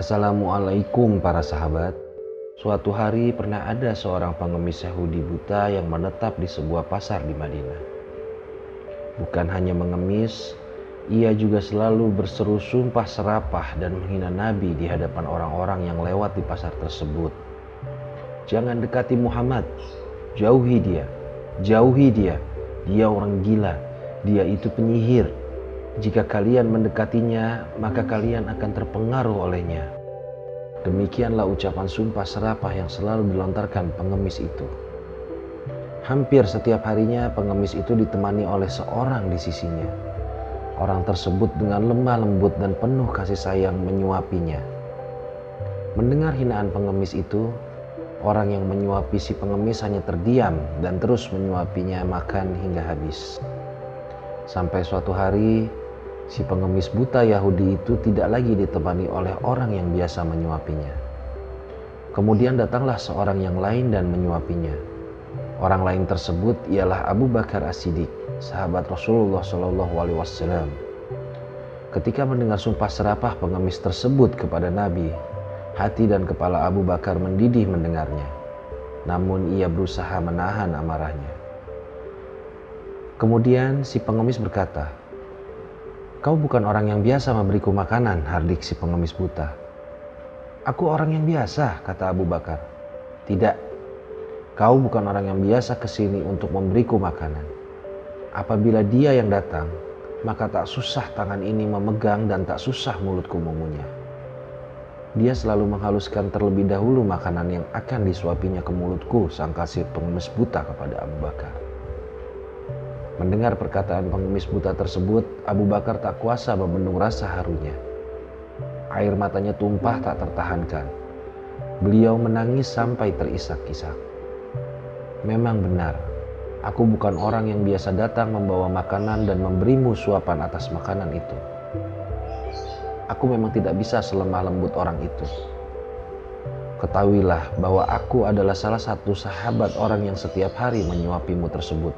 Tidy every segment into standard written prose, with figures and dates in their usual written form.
Assalamualaikum para sahabat. Suatu hari pernah ada seorang pengemis Yahudi buta yang menetap di sebuah pasar di Madinah. Bukan hanya mengemis, ia juga selalu berseru sumpah serapah dan menghina Nabi di hadapan orang-orang yang lewat di pasar tersebut. Jangan dekati Muhammad, jauhi dia, dia orang gila, dia itu penyihir. Jika kalian mendekatinya, maka kalian akan terpengaruh olehnya. Demikianlah ucapan sumpah serapah yang selalu dilontarkan pengemis itu. Hampir setiap harinya pengemis itu ditemani oleh seorang di sisinya. Orang tersebut dengan lemah lembut dan penuh kasih sayang menyuapinya. Mendengar hinaan pengemis itu, orang yang menyuapi si pengemis hanya terdiam dan terus menyuapinya makan hingga habis. Sampai suatu hari, si pengemis buta Yahudi itu tidak lagi ditemani oleh orang yang biasa menyuapinya. Kemudian datanglah seorang yang lain dan menyuapinya. Orang lain tersebut ialah Abu Bakar As-Siddiq, sahabat Rasulullah SAW. Ketika mendengar sumpah serapah pengemis tersebut kepada Nabi, hati dan kepala Abu Bakar mendidih mendengarnya. Namun ia berusaha menahan amarahnya. Kemudian si pengemis berkata, "Kau bukan orang yang biasa memberiku makanan," hardik si pengemis buta. "Aku orang yang biasa," kata Abu Bakar. "Tidak, kau bukan orang yang biasa kesini untuk memberiku makanan. Apabila dia yang datang, maka tak susah tangan ini memegang dan tak susah mulutku mengunyah. Dia selalu menghaluskan terlebih dahulu makanan yang akan disuapinya ke mulutku," sangka si pengemis buta kepada Abu Bakar. Mendengar perkataan pengemis buta tersebut, Abu Bakar tak kuasa membendung rasa harunya. Air matanya tumpah tak tertahankan. Beliau menangis sampai terisak-isak. "Memang benar, aku bukan orang yang biasa datang membawa makanan dan memberimu suapan atas makanan itu. Aku memang tidak bisa selemah lembut orang itu. Ketahuilah bahwa aku adalah salah satu sahabat orang yang setiap hari menyuapimu tersebut.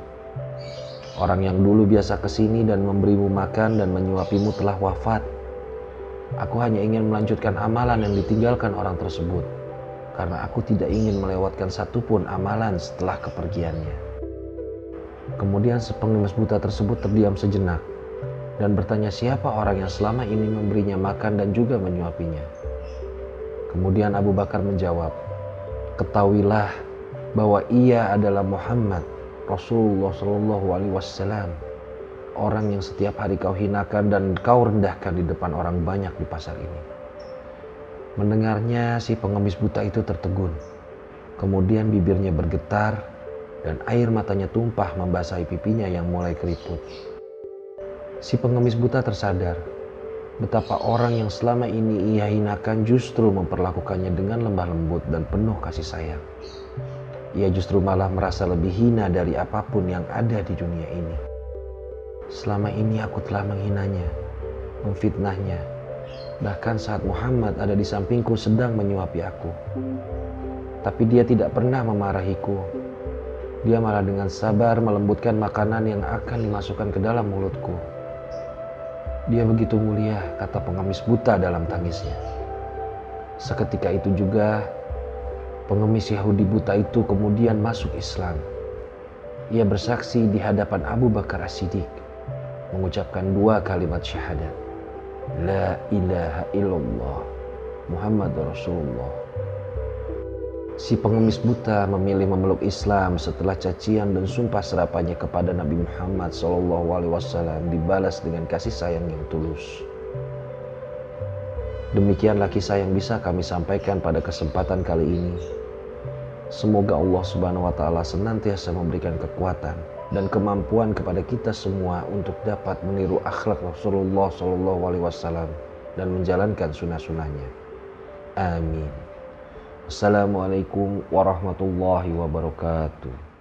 Orang yang dulu biasa kesini dan memberimu makan dan menyuapimu telah wafat. Aku hanya ingin melanjutkan amalan yang ditinggalkan orang tersebut, karena aku tidak ingin melewatkan satupun amalan setelah kepergiannya." Kemudian si pengemis buta tersebut terdiam sejenak dan bertanya siapa orang yang selama ini memberinya makan dan juga menyuapinya. Kemudian Abu Bakar menjawab, "Ketahuilah bahwa ia adalah Muhammad, Rasulullah SAW, orang yang setiap hari kau hinakan dan kau rendahkan di depan orang banyak di pasar ini." Mendengarnya, si pengemis buta itu tertegun. Kemudian bibirnya bergetar dan air matanya tumpah membasahi pipinya yang mulai keriput. Si pengemis buta tersadar betapa orang yang selama ini ia hinakan justru memperlakukannya dengan lemah lembut dan penuh kasih sayang. Ia justru malah merasa lebih hina dari apapun yang ada di dunia ini. Selama ini aku telah menghinanya, memfitnahnya, bahkan saat Muhammad ada di sampingku sedang menyuapi aku. Tapi dia tidak pernah memarahiku. Dia malah dengan sabar melembutkan makanan yang akan dimasukkan ke dalam mulutku. Dia begitu mulia, kata pengemis buta dalam tangisnya. Seketika itu juga pengemis Yahudi buta itu kemudian masuk Islam. Ia bersaksi di hadapan Abu Bakar As-Siddiq, mengucapkan 2 kalimat syahadat. La ilaha illallah, Muhammad Rasulullah. Si pengemis buta memilih memeluk Islam setelah cacian dan sumpah serapahnya kepada Nabi Muhammad SAW dibalas dengan kasih sayang yang tulus. Demikianlah kisah yang bisa kami sampaikan pada kesempatan kali ini. Semoga Allah Subhanahu wa Ta'ala senantiasa memberikan kekuatan dan kemampuan kepada kita semua untuk dapat meniru akhlak Rasulullah SAW dan menjalankan sunnah-sunnahnya. Amin. Assalamualaikum warahmatullahi wabarakatuh.